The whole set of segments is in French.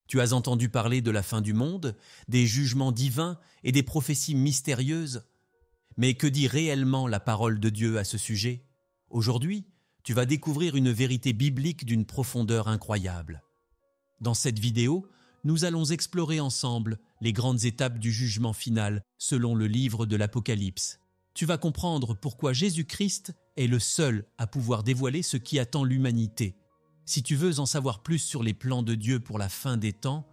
Tu as entendu parler de la fin du monde, des jugements divins et des prophéties mystérieuses. Mais que dit réellement la parole de Dieu à ce sujet? Aujourd'hui, tu vas découvrir une vérité biblique d'une profondeur incroyable. Dans cette vidéo, nous allons explorer ensemble les grandes étapes du jugement final selon le livre de l'Apocalypse. Tu vas comprendre pourquoi Jésus-Christ est le seul à pouvoir dévoiler ce qui attend l'humanité. Si tu veux en savoir plus sur les plans de Dieu pour la fin des temps,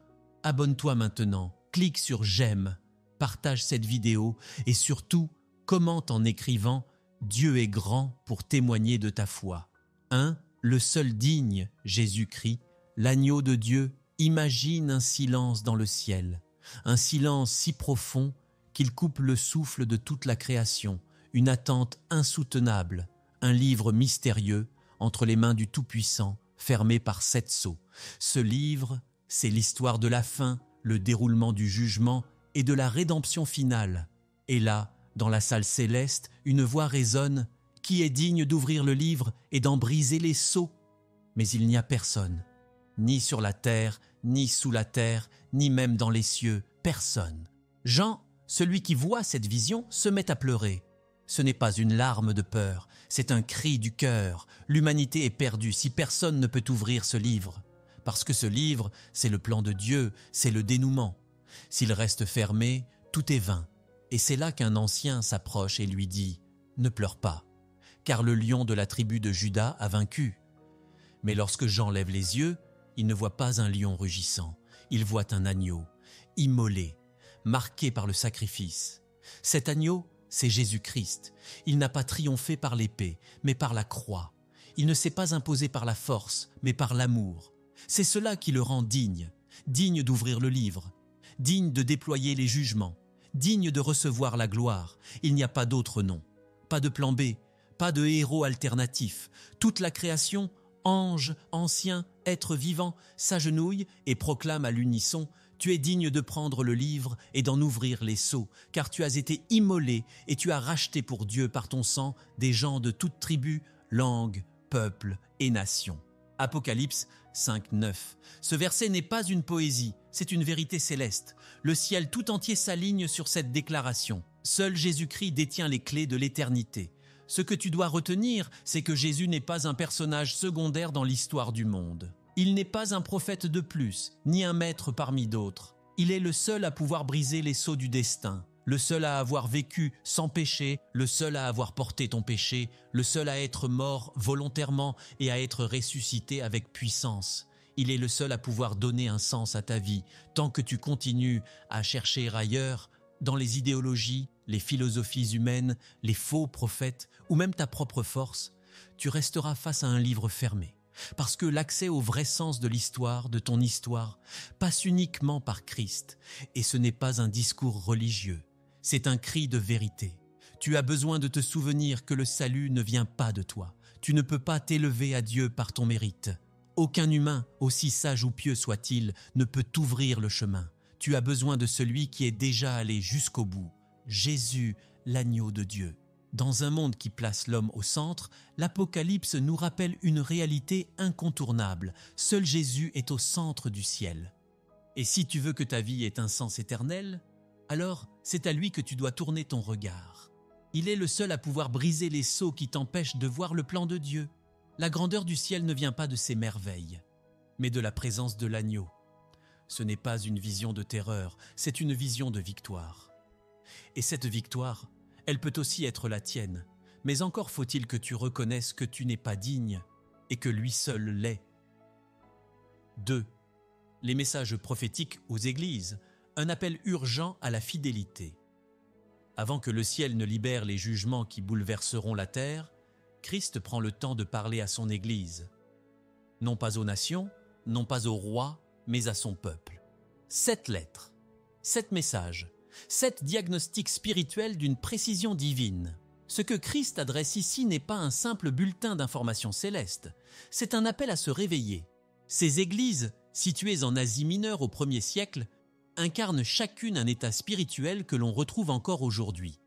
abonne-toi maintenant, clique sur j'aime, partage cette vidéo et surtout, commente en écrivant « Dieu est grand pour témoigner de ta foi ». 1. Le seul digne, Jésus-Christ, l'agneau de Dieu, imagine un silence dans le ciel, un silence si profond qu'il coupe le souffle de toute la création, une attente insoutenable, un livre mystérieux entre les mains du Tout-Puissant, fermé par 7 sceaux. Ce livre, c'est l'histoire de la fin, le déroulement du jugement et de la rédemption finale. Et là, dans la salle céleste, une voix résonne « Qui est digne d'ouvrir le livre et d'en briser les sceaux ?» Mais il n'y a personne, ni sur la terre, ni sous la terre, ni même dans les cieux, personne. Jean, celui qui voit cette vision, se met à pleurer. Ce n'est pas une larme de peur, c'est un cri du cœur. L'humanité est perdue si personne ne peut ouvrir ce livre. Parce que ce livre, c'est le plan de Dieu, c'est le dénouement. S'il reste fermé, tout est vain. Et c'est là qu'un ancien s'approche et lui dit « Ne pleure pas, car le lion de la tribu de Juda a vaincu. » Mais lorsque Jean lève les yeux, il ne voit pas un lion rugissant, il voit un agneau, immolé, marqué par le sacrifice. Cet agneau, c'est Jésus-Christ. Il n'a pas triomphé par l'épée, mais par la croix. Il ne s'est pas imposé par la force, mais par l'amour. C'est cela qui le rend digne, digne d'ouvrir le livre, digne de déployer les jugements, digne de recevoir la gloire. Il n'y a pas d'autre nom, pas de plan B, pas de héros alternatif. Toute la création, anges, anciens, êtres vivants, s'agenouille et proclame à l'unisson « Tu es digne de prendre le livre et d'en ouvrir les sceaux, car tu as été immolé et tu as racheté pour Dieu par ton sang des gens de toute tribu, langue, peuple et nation. » Apocalypse 5:9. Ce verset n'est pas une poésie, c'est une vérité céleste. Le ciel tout entier s'aligne sur cette déclaration. Seul Jésus-Christ détient les clés de l'éternité. Ce que tu dois retenir, c'est que Jésus n'est pas un personnage secondaire dans l'histoire du monde. Il n'est pas un prophète de plus, ni un maître parmi d'autres. Il est le seul à pouvoir briser les sceaux du destin, le seul à avoir vécu sans péché, le seul à avoir porté ton péché, le seul à être mort volontairement et à être ressuscité avec puissance. Il est le seul à pouvoir donner un sens à ta vie, tant que tu continues à chercher ailleurs, dans les idéologies, les philosophies humaines, les faux prophètes ou même ta propre force, tu resteras face à un livre fermé. Parce que l'accès au vrai sens de l'histoire, de ton histoire, passe uniquement par Christ. Et ce n'est pas un discours religieux, c'est un cri de vérité. Tu as besoin de te souvenir que le salut ne vient pas de toi. Tu ne peux pas t'élever à Dieu par ton mérite. Aucun humain, aussi sage ou pieux soit-il, ne peut t'ouvrir le chemin. Tu as besoin de celui qui est déjà allé jusqu'au bout. Jésus, l'agneau de Dieu. Dans un monde qui place l'homme au centre, l'Apocalypse nous rappelle une réalité incontournable. Seul Jésus est au centre du ciel. Et si tu veux que ta vie ait un sens éternel, alors c'est à lui que tu dois tourner ton regard. Il est le seul à pouvoir briser les sceaux qui t'empêchent de voir le plan de Dieu. La grandeur du ciel ne vient pas de ses merveilles, mais de la présence de l'agneau. Ce n'est pas une vision de terreur, c'est une vision de victoire. Et cette victoire, elle peut aussi être la tienne, mais encore faut-il que tu reconnaisses que tu n'es pas digne et que lui seul l'est. 2. Les messages prophétiques aux églises, un appel urgent à la fidélité. Avant que le ciel ne libère les jugements qui bouleverseront la terre, Christ prend le temps de parler à son Église. Non pas aux nations, non pas au roi, mais à son peuple. 7 lettres, 7 messages, 7 diagnostics spirituels d'une précision divine. Ce que Christ adresse ici n'est pas un simple bulletin d'informations célestes, c'est un appel à se réveiller. Ces églises, situées en Asie mineure au 1er siècle, incarnent chacune un état spirituel que l'on retrouve encore aujourd'hui.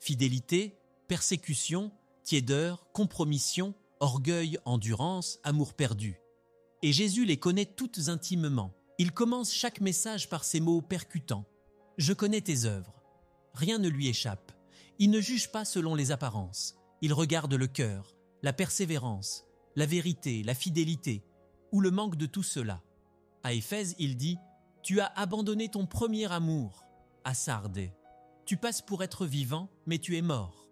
Fidélité, persécution, tiédeur, compromission, orgueil, endurance, amour perdu. Et Jésus les connaît toutes intimement. Il commence chaque message par ces mots percutants. « Je connais tes œuvres ». Rien ne lui échappe. Il ne juge pas selon les apparences. Il regarde le cœur, la persévérance, la vérité, la fidélité, ou le manque de tout cela. À Éphèse, il dit « Tu as abandonné ton premier amour ». À Sardes, « Tu passes pour être vivant, mais tu es mort ».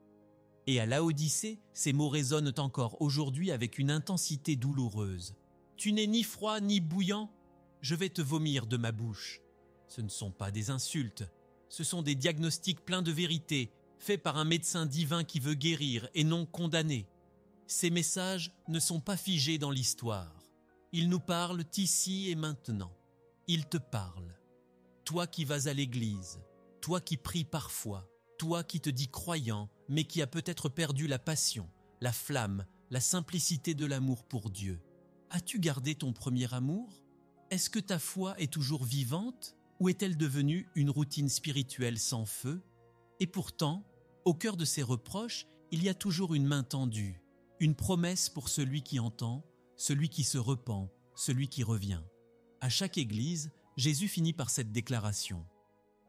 Et à Laodicée, ces mots résonnent encore aujourd'hui avec une intensité douloureuse. « Tu n'es ni froid ni bouillant, je vais te vomir de ma bouche ». Ce ne sont pas des insultes, ce sont des diagnostics pleins de vérité, faits par un médecin divin qui veut guérir et non condamner. Ces messages ne sont pas figés dans l'histoire. Ils nous parlent ici et maintenant. Ils te parlent. Toi qui vas à l'église, toi qui pries parfois, toi qui te dis croyant, mais qui as peut-être perdu la passion, la flamme, la simplicité de l'amour pour Dieu. As-tu gardé ton premier amour? Est-ce que ta foi est toujours vivante ou est-elle devenue une routine spirituelle sans feu? Et pourtant, au cœur de ces reproches, il y a toujours une main tendue, une promesse pour celui qui entend, celui qui se repent, celui qui revient. À chaque église, Jésus finit par cette déclaration.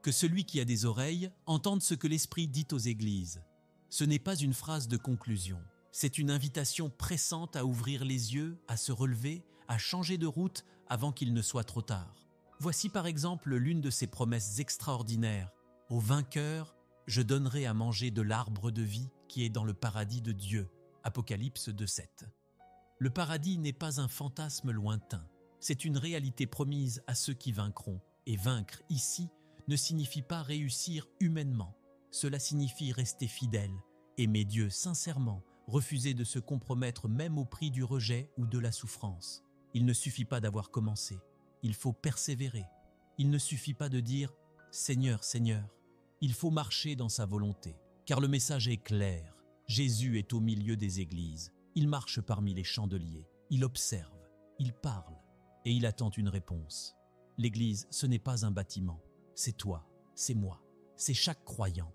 Que celui qui a des oreilles entende ce que l'Esprit dit aux églises. Ce n'est pas une phrase de conclusion, c'est une invitation pressante à ouvrir les yeux, à se relever, à changer de route avant qu'il ne soit trop tard. Voici par exemple l'une de ces promesses extraordinaires. Au vainqueur, je donnerai à manger de l'arbre de vie qui est dans le paradis de Dieu. Apocalypse 2,7. Le paradis n'est pas un fantasme lointain, c'est une réalité promise à ceux qui vaincront. Et vaincre ici ne signifie pas réussir humainement. Cela signifie rester fidèle, aimer Dieu sincèrement, refuser de se compromettre même au prix du rejet ou de la souffrance. Il ne suffit pas d'avoir commencé, il faut persévérer. Il ne suffit pas de dire « Seigneur, Seigneur ». Il faut marcher dans sa volonté, car le message est clair. Jésus est au milieu des églises, il marche parmi les chandeliers, il observe, il parle et il attend une réponse. L'église, ce n'est pas un bâtiment, c'est toi, c'est moi, c'est chaque croyant.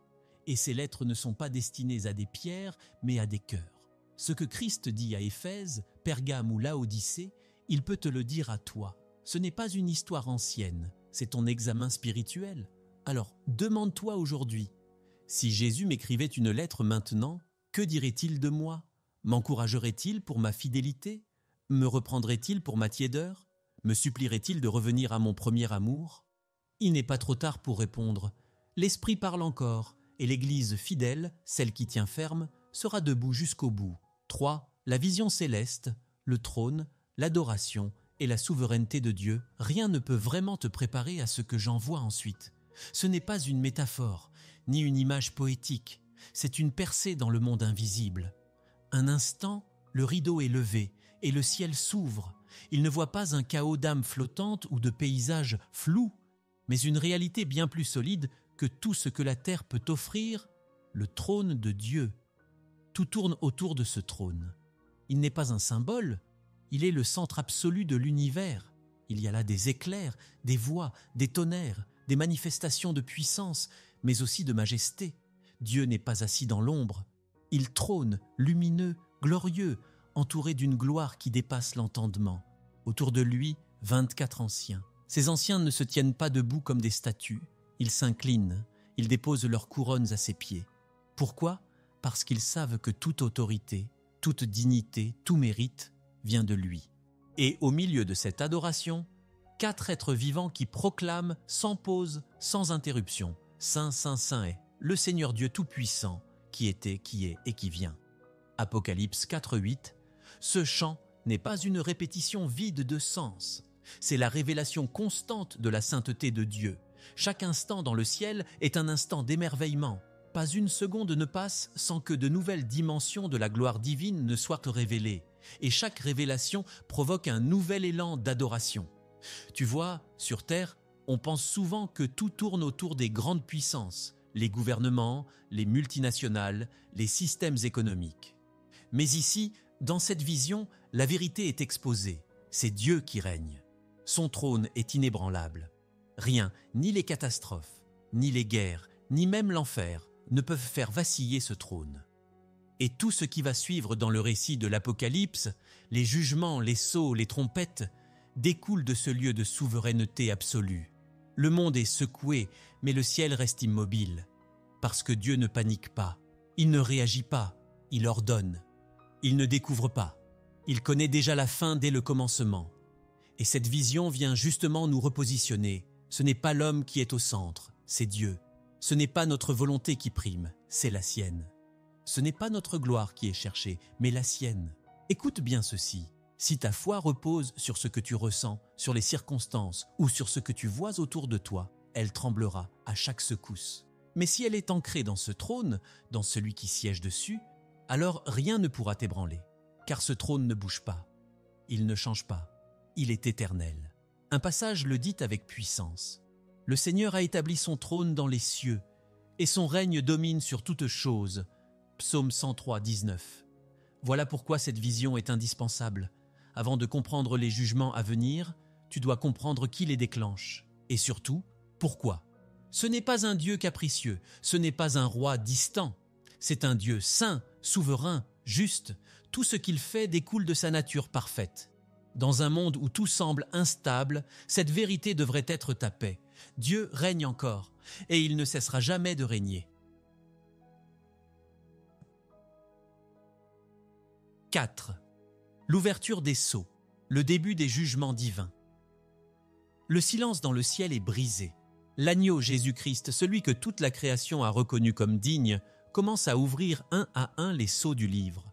Et ces lettres ne sont pas destinées à des pierres, mais à des cœurs. Ce que Christ dit à Éphèse, Pergame ou Laodicée, il peut te le dire à toi. Ce n'est pas une histoire ancienne, c'est ton examen spirituel. Alors, demande-toi aujourd'hui, si Jésus m'écrivait une lettre maintenant, que dirait-il de moi? M'encouragerait-il pour ma fidélité? Me reprendrait-il pour ma tiédeur? Me supplierait-il de revenir à mon premier amour? Il n'est pas trop tard pour répondre. L'Esprit parle encore, et l'Église fidèle, celle qui tient ferme, sera debout jusqu'au bout. 3. La vision céleste, le trône, l'adoration et la souveraineté de Dieu, rien ne peut vraiment te préparer à ce que j'en vois ensuite. Ce n'est pas une métaphore, ni une image poétique, c'est une percée dans le monde invisible. Un instant, le rideau est levé et le ciel s'ouvre. Il ne voit pas un chaos d'âmes flottantes ou de paysages flous, mais une réalité bien plus solide que tout ce que la terre peut offrir, le trône de Dieu. Tout tourne autour de ce trône. Il n'est pas un symbole, il est le centre absolu de l'univers. Il y a là des éclairs, des voix, des tonnerres, des manifestations de puissance, mais aussi de majesté. Dieu n'est pas assis dans l'ombre. Il trône, lumineux, glorieux, entouré d'une gloire qui dépasse l'entendement. Autour de lui, 24 anciens. Ces anciens ne se tiennent pas debout comme des statues. Ils s'inclinent, ils déposent leurs couronnes à ses pieds. Pourquoi? Parce qu'ils savent que toute autorité, toute dignité, tout mérite vient de lui. Et au milieu de cette adoration, 4 êtres vivants qui proclament sans pause, sans interruption, « Saint, Saint, Saint est le Seigneur Dieu Tout-Puissant, qui était, qui est et qui vient. » Apocalypse 4,8. Ce chant n'est pas une répétition vide de sens. C'est la révélation constante de la sainteté de Dieu. Chaque instant dans le ciel est un instant d'émerveillement. Pas une seconde ne passe sans que de nouvelles dimensions de la gloire divine ne soient révélées. Et chaque révélation provoque un nouvel élan d'adoration. Tu vois, sur Terre, on pense souvent que tout tourne autour des grandes puissances, les gouvernements, les multinationales, les systèmes économiques. Mais ici, dans cette vision, la vérité est exposée. C'est Dieu qui règne. Son trône est inébranlable. Rien, ni les catastrophes, ni les guerres, ni même l'enfer, ne peuvent faire vaciller ce trône. Et tout ce qui va suivre dans le récit de l'Apocalypse, les jugements, les sceaux, les trompettes, découle de ce lieu de souveraineté absolue. Le monde est secoué, mais le ciel reste immobile. Parce que Dieu ne panique pas, il ne réagit pas, il ordonne. Il ne découvre pas, il connaît déjà la fin dès le commencement. Et cette vision vient justement nous repositionner. Ce n'est pas l'homme qui est au centre, c'est Dieu. Ce n'est pas notre volonté qui prime, c'est la sienne. Ce n'est pas notre gloire qui est cherchée, mais la sienne. Écoute bien ceci. Si ta foi repose sur ce que tu ressens, sur les circonstances ou sur ce que tu vois autour de toi, elle tremblera à chaque secousse. Mais si elle est ancrée dans ce trône, dans celui qui siège dessus, alors rien ne pourra t'ébranler, car ce trône ne bouge pas. Il ne change pas. Il est éternel. Un passage le dit avec puissance. Le Seigneur a établi son trône dans les cieux, et son règne domine sur toute chose. Psaume 103, 19. Voilà pourquoi cette vision est indispensable. Avant de comprendre les jugements à venir, tu dois comprendre qui les déclenche. Et surtout, pourquoi. Ce n'est pas un Dieu capricieux, ce n'est pas un roi distant. C'est un Dieu saint, souverain, juste. Tout ce qu'il fait découle de sa nature parfaite. Dans un monde où tout semble instable, cette vérité devrait être ta paix. Dieu règne encore, et il ne cessera jamais de régner. 4. L'ouverture des sceaux, le début des jugements divins. Le silence dans le ciel est brisé. L'agneau Jésus-Christ, celui que toute la création a reconnu comme digne, commence à ouvrir un à un les sceaux du livre.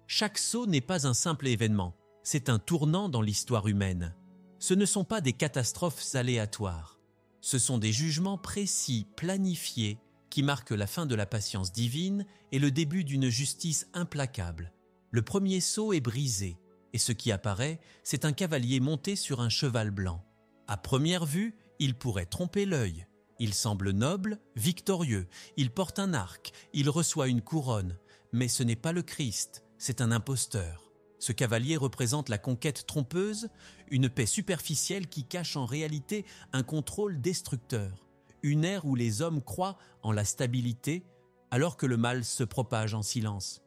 Chaque sceau n'est pas un simple événement, c'est un tournant dans l'histoire humaine. Ce ne sont pas des catastrophes aléatoires. Ce sont des jugements précis, planifiés, qui marquent la fin de la patience divine et le début d'une justice implacable. Le premier sceau est brisé, et ce qui apparaît, c'est un cavalier monté sur un cheval blanc. À première vue, il pourrait tromper l'œil. Il semble noble, victorieux, il porte un arc, il reçoit une couronne, mais ce n'est pas le Christ, c'est un imposteur. Ce cavalier représente la conquête trompeuse, une paix superficielle qui cache en réalité un contrôle destructeur, une ère où les hommes croient en la stabilité alors que le mal se propage en silence.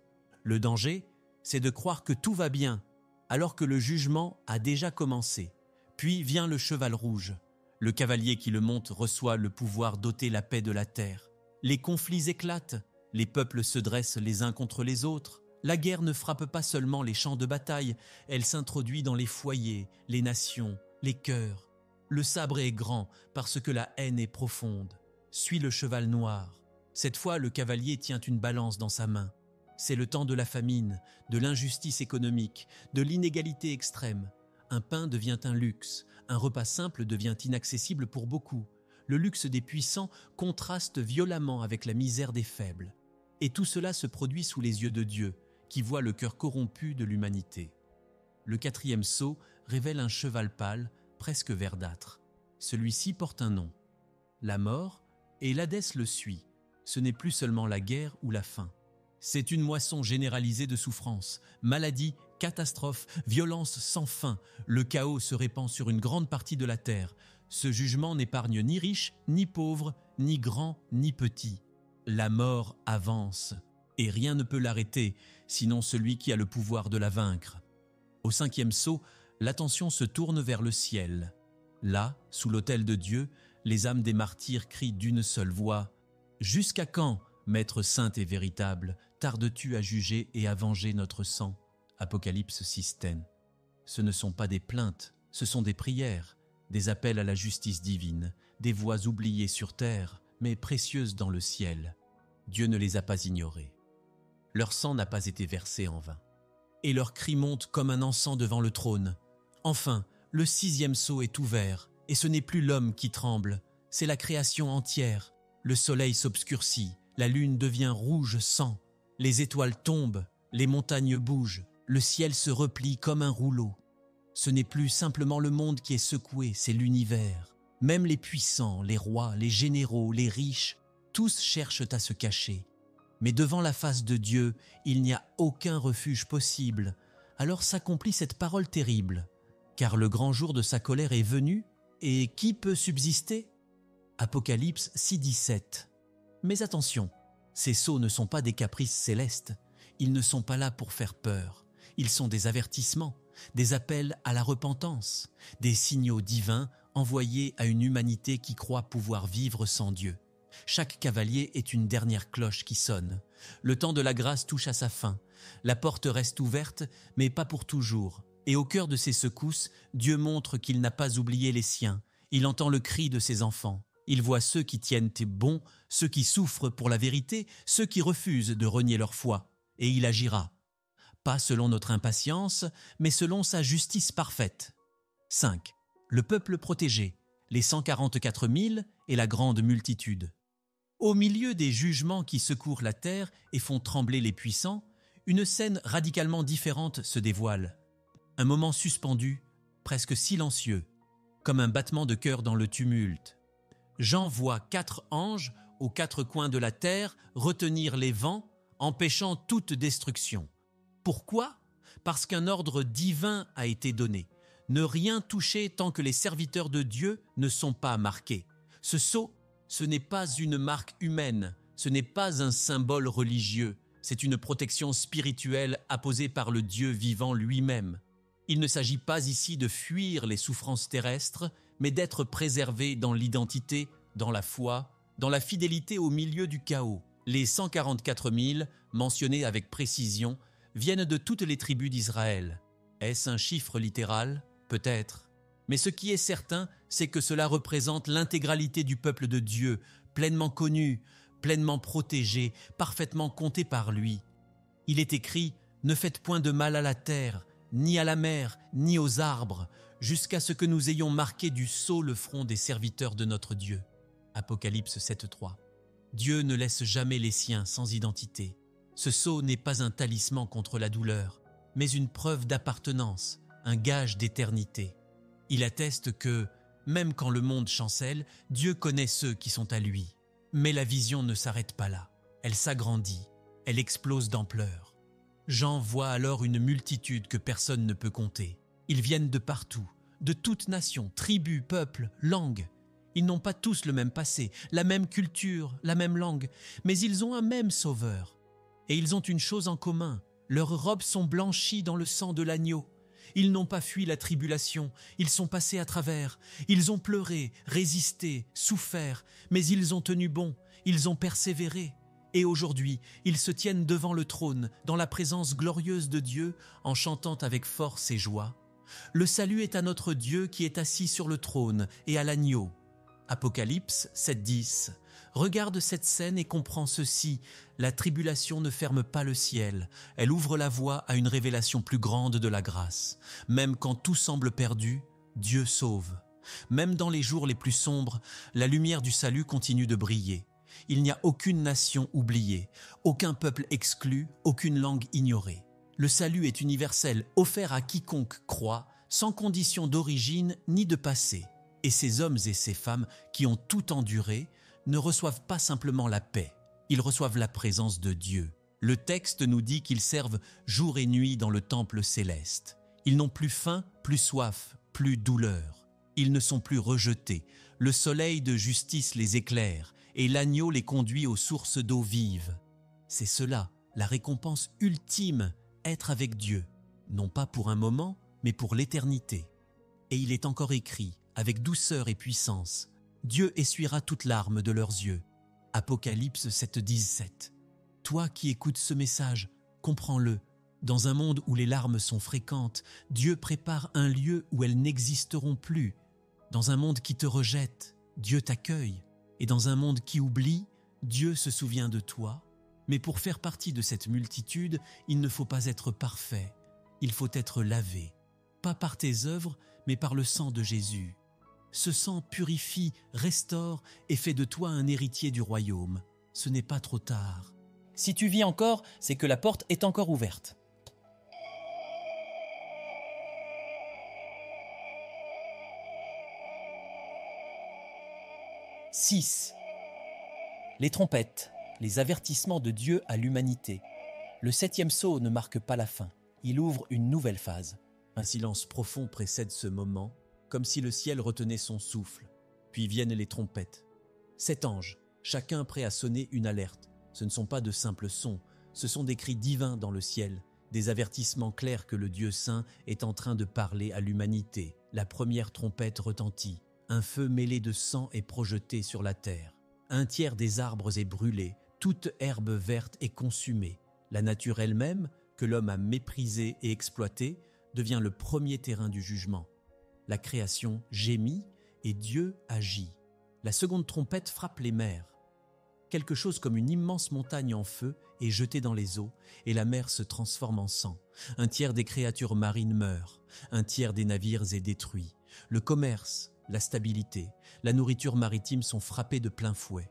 Le danger, c'est de croire que tout va bien alors que le jugement a déjà commencé. Puis vient le cheval rouge. Le cavalier qui le monte reçoit le pouvoir d'ôter la paix de la terre. Les conflits éclatent, les peuples se dressent les uns contre les autres. La guerre ne frappe pas seulement les champs de bataille, elle s'introduit dans les foyers, les nations, les cœurs. Le sabre est grand parce que la haine est profonde. Suit le cheval noir. Cette fois, le cavalier tient une balance dans sa main. C'est le temps de la famine, de l'injustice économique, de l'inégalité extrême. Un pain devient un luxe, un repas simple devient inaccessible pour beaucoup. Le luxe des puissants contraste violemment avec la misère des faibles. Et tout cela se produit sous les yeux de Dieu, qui voit le cœur corrompu de l'humanité. Le quatrième sceau révèle un cheval pâle, presque verdâtre. Celui-ci porte un nom, la mort, et l'Hadès le suit. Ce n'est plus seulement la guerre ou la faim. C'est une moisson généralisée de souffrances, maladies, catastrophes, violences sans fin. Le chaos se répand sur une grande partie de la terre. Ce jugement n'épargne ni riches, ni pauvres, ni grands, ni petits. La mort avance, et rien ne peut l'arrêter, sinon celui qui a le pouvoir de la vaincre. Au cinquième sceau, l'attention se tourne vers le ciel. Là, sous l'autel de Dieu, les âmes des martyrs crient d'une seule voix « Jusqu'à quand, Maître saint et véritable, tardes-tu à juger et à venger notre sang ?» Apocalypse 6:10. Ce ne sont pas des plaintes, ce sont des prières, des appels à la justice divine, des voix oubliées sur terre, mais précieuses dans le ciel. Dieu ne les a pas ignorées. Leur sang n'a pas été versé en vain. Et leurs cris montent comme un encens devant le trône. Enfin, le sixième sceau est ouvert, et ce n'est plus l'homme qui tremble, c'est la création entière. Le soleil s'obscurcit, la lune devient rouge sang, les étoiles tombent, les montagnes bougent, le ciel se replie comme un rouleau. Ce n'est plus simplement le monde qui est secoué, c'est l'univers. Même les puissants, les rois, les généraux, les riches, tous cherchent à se cacher. Mais devant la face de Dieu, il n'y a aucun refuge possible. Alors s'accomplit cette parole terrible. Car le grand jour de sa colère est venu, et qui peut subsister ? Apocalypse 6:17. Mais attention, ces sceaux ne sont pas des caprices célestes. Ils ne sont pas là pour faire peur. Ils sont des avertissements. des appels à la repentance, des signaux divins envoyés à une humanité qui croit pouvoir vivre sans Dieu. Chaque cavalier est une dernière cloche qui sonne. Le temps de la grâce touche à sa fin. La porte reste ouverte, mais pas pour toujours. Et au cœur de ces secousses, Dieu montre qu'il n'a pas oublié les siens. Il entend le cri de ses enfants. Il voit ceux qui tiennent bon, ceux qui souffrent pour la vérité, ceux qui refusent de renier leur foi. Et il agira. Pas selon notre impatience, mais selon sa justice parfaite. 5. Le peuple protégé, les 144 000 et la grande multitude. Au milieu des jugements qui secourent la terre et font trembler les puissants, une scène radicalement différente se dévoile. Un moment suspendu, presque silencieux, comme un battement de cœur dans le tumulte. Jean voit 4 anges aux 4 coins de la terre retenir les vents, empêchant toute destruction. Pourquoi ? Parce qu'un ordre divin a été donné. Ne rien toucher tant que les serviteurs de Dieu ne sont pas marqués. Ce sceau, ce n'est pas une marque humaine, ce n'est pas un symbole religieux, c'est une protection spirituelle apposée par le Dieu vivant lui-même. Il ne s'agit pas ici de fuir les souffrances terrestres, mais d'être préservé dans l'identité, dans la foi, dans la fidélité au milieu du chaos. Les 144 000, mentionnés avec précision, viennent de toutes les tribus d'Israël. Est-ce un chiffre littéral ? Peut-être. Mais ce qui est certain, c'est que cela représente l'intégralité du peuple de Dieu, pleinement connu, pleinement protégé, parfaitement compté par lui. Il est écrit « Ne faites point de mal à la terre, ni à la mer, ni aux arbres, jusqu'à ce que nous ayons marqué du sceau le front des serviteurs de notre Dieu. » Apocalypse 7.3. Dieu ne laisse jamais les siens sans identité. Ce sceau n'est pas un talisman contre la douleur, mais une preuve d'appartenance, un gage d'éternité. Il atteste que, même quand le monde chancelle, Dieu connaît ceux qui sont à lui. Mais la vision ne s'arrête pas là. Elle s'agrandit, elle explose d'ampleur. Jean voit alors une multitude que personne ne peut compter. Ils viennent de partout, de toute nation, tribu, peuple, langue. Ils n'ont pas tous le même passé, la même culture, la même langue, mais ils ont un même sauveur. Et ils ont une chose en commun, leurs robes sont blanchies dans le sang de l'agneau. Ils n'ont pas fui la tribulation, ils sont passés à travers. Ils ont pleuré, résisté, souffert, mais ils ont tenu bon, ils ont persévéré. Et aujourd'hui, ils se tiennent devant le trône, dans la présence glorieuse de Dieu, en chantant avec force et joie. Le salut est à notre Dieu qui est assis sur le trône et à l'agneau. Apocalypse 7.10. Regarde cette scène et comprends ceci, la tribulation ne ferme pas le ciel, elle ouvre la voie à une révélation plus grande de la grâce. Même quand tout semble perdu, Dieu sauve. Même dans les jours les plus sombres, la lumière du salut continue de briller. Il n'y a aucune nation oubliée, aucun peuple exclu, aucune langue ignorée. Le salut est universel, offert à quiconque croit, sans condition d'origine ni de passé. Et ces hommes et ces femmes qui ont tout enduré ne reçoivent pas simplement la paix, ils reçoivent la présence de Dieu. Le texte nous dit qu'ils servent jour et nuit dans le temple céleste. Ils n'ont plus faim, plus soif, plus douleur. Ils ne sont plus rejetés. Le soleil de justice les éclaire et l'agneau les conduit aux sources d'eau vive. C'est cela, la récompense ultime, être avec Dieu, non pas pour un moment, mais pour l'éternité. Et il est encore écrit, avec douceur et puissance, Dieu essuiera toute larme de leurs yeux. Apocalypse 7.17. Toi qui écoutes ce message, comprends-le. Dans un monde où les larmes sont fréquentes, Dieu prépare un lieu où elles n'existeront plus. Dans un monde qui te rejette, Dieu t'accueille. Et dans un monde qui oublie, Dieu se souvient de toi. Mais pour faire partie de cette multitude, il ne faut pas être parfait. Il faut être lavé. Pas par tes œuvres, mais par le sang de Jésus. Ce sang purifie, restaure et fait de toi un héritier du royaume. Ce n'est pas trop tard. Si tu vis encore, c'est que la porte est encore ouverte. « 6. Les trompettes, les avertissements de Dieu à l'humanité. Le 7e sceau ne marque pas la fin, il ouvre une nouvelle phase. Un silence profond précède ce moment, comme si le ciel retenait son souffle. Puis viennent les trompettes. 7 anges, chacun prêt à sonner une alerte. Ce ne sont pas de simples sons, ce sont des cris divins dans le ciel, des avertissements clairs que le Dieu saint est en train de parler à l'humanité. La première trompette retentit. Un feu mêlé de sang est projeté sur la terre. Un tiers des arbres est brûlé, toute herbe verte est consumée. La nature elle-même, que l'homme a méprisée et exploitée, devient le premier terrain du jugement. La création gémit et Dieu agit. La seconde trompette frappe les mers. Quelque chose comme une immense montagne en feu est jetée dans les eaux et la mer se transforme en sang. Un tiers des créatures marines meurent, un tiers des navires est détruit. Le commerce, la stabilité, la nourriture maritime sont frappés de plein fouet.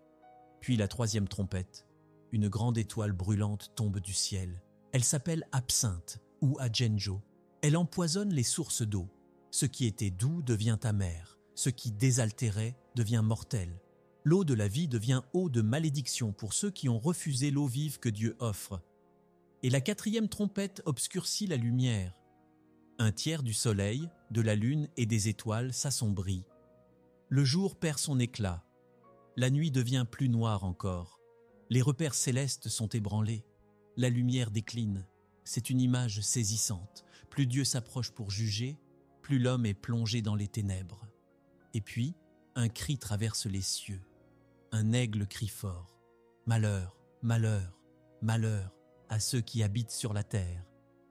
Puis la troisième trompette, une grande étoile brûlante tombe du ciel. Elle s'appelle Absinthe ou Agenjo. Elle empoisonne les sources d'eau. Ce qui était doux devient amer, ce qui désaltérait devient mortel. L'eau de la vie devient eau de malédiction pour ceux qui ont refusé l'eau vive que Dieu offre. Et la quatrième trompette obscurcit la lumière. Un tiers du soleil, de la lune et des étoiles s'assombrit. Le jour perd son éclat. La nuit devient plus noire encore. Les repères célestes sont ébranlés. La lumière décline. C'est une image saisissante. Plus Dieu s'approche pour juger, plus l'homme est plongé dans les ténèbres. Et puis, un cri traverse les cieux. Un aigle crie fort. Malheur, malheur, malheur à ceux qui habitent sur la terre.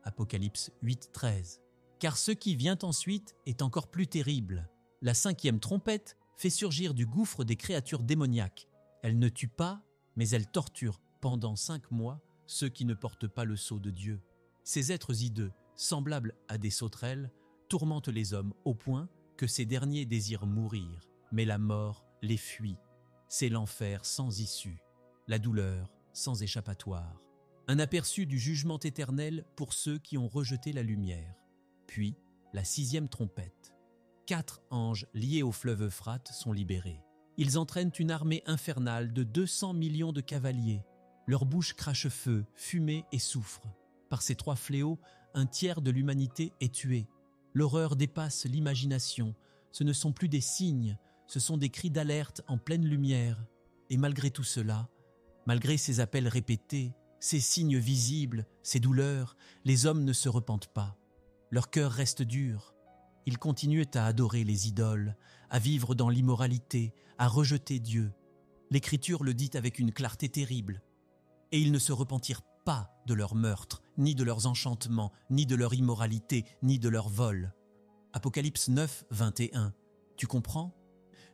Apocalypse 8:13. Car ce qui vient ensuite est encore plus terrible. La cinquième trompette fait surgir du gouffre des créatures démoniaques. Elle ne tue pas, mais elle torture pendant 5 mois ceux qui ne portent pas le sceau de Dieu. Ces êtres hideux, semblables à des sauterelles, tourmentent les hommes au point que ces derniers désirent mourir, mais la mort les fuit. C'est l'enfer sans issue, la douleur sans échappatoire. Un aperçu du jugement éternel pour ceux qui ont rejeté la lumière. Puis, la sixième trompette. 4 anges liés au fleuve Euphrate sont libérés. Ils entraînent une armée infernale de 200 millions de cavaliers. Leur bouche crache feu, fumée et soufre. Par ces 3 fléaux, un tiers de l'humanité est tué. L'horreur dépasse l'imagination. Ce ne sont plus des signes, ce sont des cris d'alerte en pleine lumière. Et malgré tout cela, malgré ces appels répétés, ces signes visibles, ces douleurs, les hommes ne se repentent pas. Leur cœur reste dur. Ils continuent à adorer les idoles, à vivre dans l'immoralité, à rejeter Dieu. L'Écriture le dit avec une clarté terrible. Et ils ne se repentirent pas de leur meurtre, ni de leurs enchantements, ni de leur immoralité, ni de leur vol. Apocalypse 9, 21. Tu comprends ?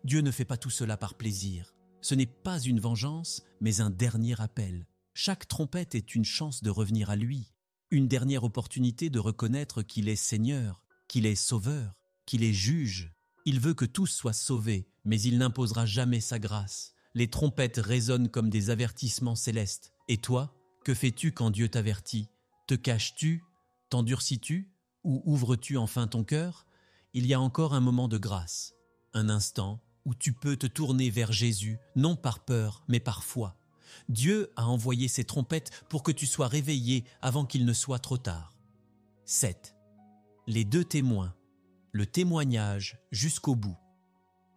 Dieu ne fait pas tout cela par plaisir. Ce n'est pas une vengeance, mais un dernier appel. Chaque trompette est une chance de revenir à lui, une dernière opportunité de reconnaître qu'il est Seigneur, qu'il est Sauveur, qu'il est Juge. Il veut que tous soient sauvés, mais il n'imposera jamais sa grâce. Les trompettes résonnent comme des avertissements célestes. Et toi, que fais-tu quand Dieu t'avertit ? Te caches-tu ? T'endurcis-tu ? Ou ouvres-tu enfin ton cœur ? Il y a encore un moment de grâce, un instant où tu peux te tourner vers Jésus, non par peur, mais par foi. Dieu a envoyé ses trompettes pour que tu sois réveillé avant qu'il ne soit trop tard. 7. Les 2 témoins, le témoignage jusqu'au bout.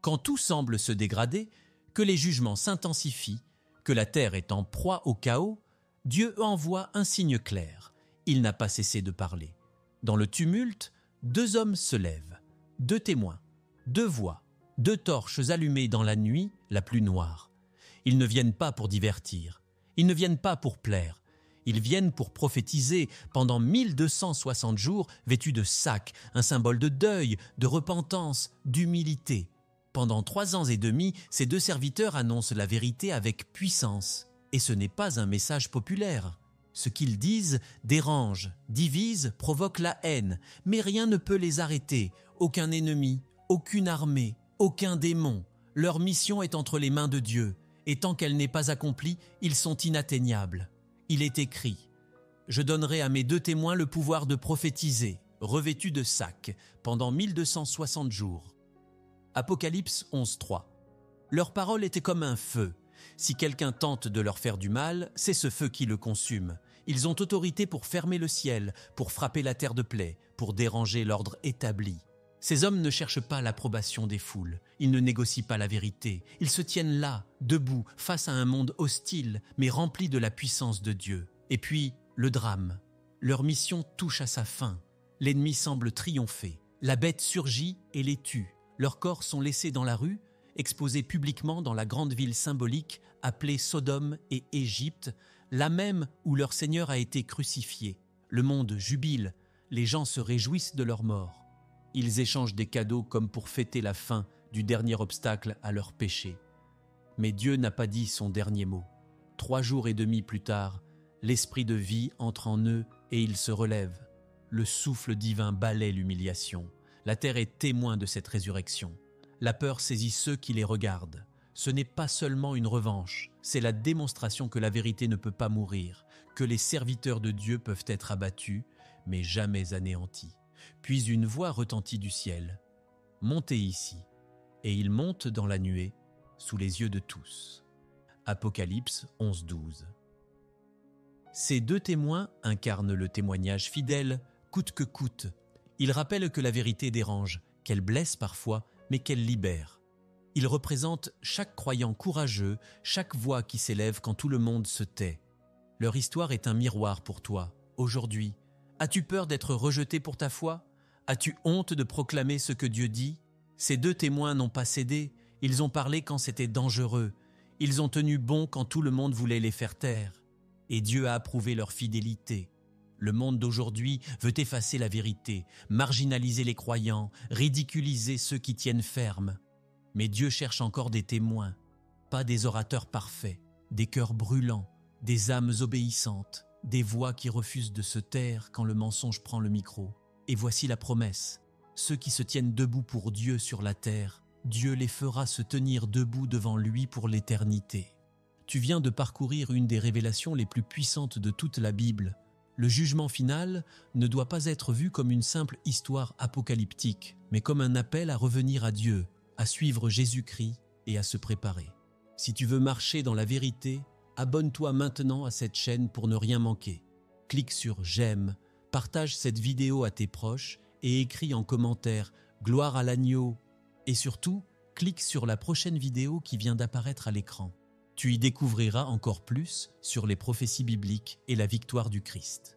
Quand tout semble se dégrader, que les jugements s'intensifient, que la terre est en proie au chaos, Dieu envoie un signe clair. Il n'a pas cessé de parler. Dans le tumulte, 2 hommes se lèvent, 2 témoins, 2 voix, 2 torches allumées dans la nuit la plus noire. Ils ne viennent pas pour divertir, ils ne viennent pas pour plaire, ils viennent pour prophétiser pendant 1260 jours vêtus de sacs, un symbole de deuil, de repentance, d'humilité. Pendant 3 ans et demi, ces 2 serviteurs annoncent la vérité avec puissance. Et ce n'est pas un message populaire. Ce qu'ils disent dérange, divise, provoque la haine, mais rien ne peut les arrêter. Aucun ennemi, aucune armée, aucun démon. Leur mission est entre les mains de Dieu, et tant qu'elle n'est pas accomplie, ils sont inatteignables. Il est écrit « Je donnerai à mes 2 témoins le pouvoir de prophétiser, revêtus de sacs, pendant 1260 jours. » Apocalypse 11.3. Leur parole était comme un feu. Si quelqu'un tente de leur faire du mal, c'est ce feu qui le consume. Ils ont autorité pour fermer le ciel, pour frapper la terre de plaie, pour déranger l'ordre établi. Ces hommes ne cherchent pas l'approbation des foules, ils ne négocient pas la vérité, ils se tiennent là, debout, face à un monde hostile, mais rempli de la puissance de Dieu. Et puis, le drame. Leur mission touche à sa fin. L'ennemi semble triompher. La bête surgit et les tue. Leurs corps sont laissés dans la rue, exposés publiquement dans la grande ville symbolique appelée Sodome et Égypte, là même où leur Seigneur a été crucifié. Le monde jubile, les gens se réjouissent de leur mort. Ils échangent des cadeaux comme pour fêter la fin du dernier obstacle à leur péché. Mais Dieu n'a pas dit son dernier mot. 3 jours et demi plus tard, l'esprit de vie entre en eux et ils se relèvent. Le souffle divin balaie l'humiliation. La terre est témoin de cette résurrection. La peur saisit ceux qui les regardent. Ce n'est pas seulement une revanche, c'est la démonstration que la vérité ne peut pas mourir, que les serviteurs de Dieu peuvent être abattus, mais jamais anéantis. Puis une voix retentit du ciel. « Montez ici !» Et ils montent dans la nuée, sous les yeux de tous. Apocalypse 11:12. Ces 2 témoins incarnent le témoignage fidèle, coûte que coûte. Ils rappellent que la vérité dérange, qu'elle blesse parfois, mais qu'elle libère. Ils représentent chaque croyant courageux, chaque voix qui s'élève quand tout le monde se tait. Leur histoire est un miroir pour toi, aujourd'hui. As-tu peur d'être rejeté pour ta foi? As-tu honte de proclamer ce que Dieu dit? Ces 2 témoins n'ont pas cédé, ils ont parlé quand c'était dangereux. Ils ont tenu bon quand tout le monde voulait les faire taire. Et Dieu a approuvé leur fidélité. Le monde d'aujourd'hui veut effacer la vérité, marginaliser les croyants, ridiculiser ceux qui tiennent ferme. Mais Dieu cherche encore des témoins, pas des orateurs parfaits, des cœurs brûlants, des âmes obéissantes, des voix qui refusent de se taire quand le mensonge prend le micro. Et voici la promesse, ceux qui se tiennent debout pour Dieu sur la terre, Dieu les fera se tenir debout devant lui pour l'éternité. Tu viens de parcourir une des révélations les plus puissantes de toute la Bible. Le jugement final ne doit pas être vu comme une simple histoire apocalyptique, mais comme un appel à revenir à Dieu, à suivre Jésus-Christ et à se préparer. Si tu veux marcher dans la vérité, abonne-toi maintenant à cette chaîne pour ne rien manquer. Clique sur « J'aime », partage cette vidéo à tes proches et écris en commentaire « Gloire à l'agneau » et surtout, clique sur la prochaine vidéo qui vient d'apparaître à l'écran. Tu y découvriras encore plus sur les prophéties bibliques et la victoire du Christ.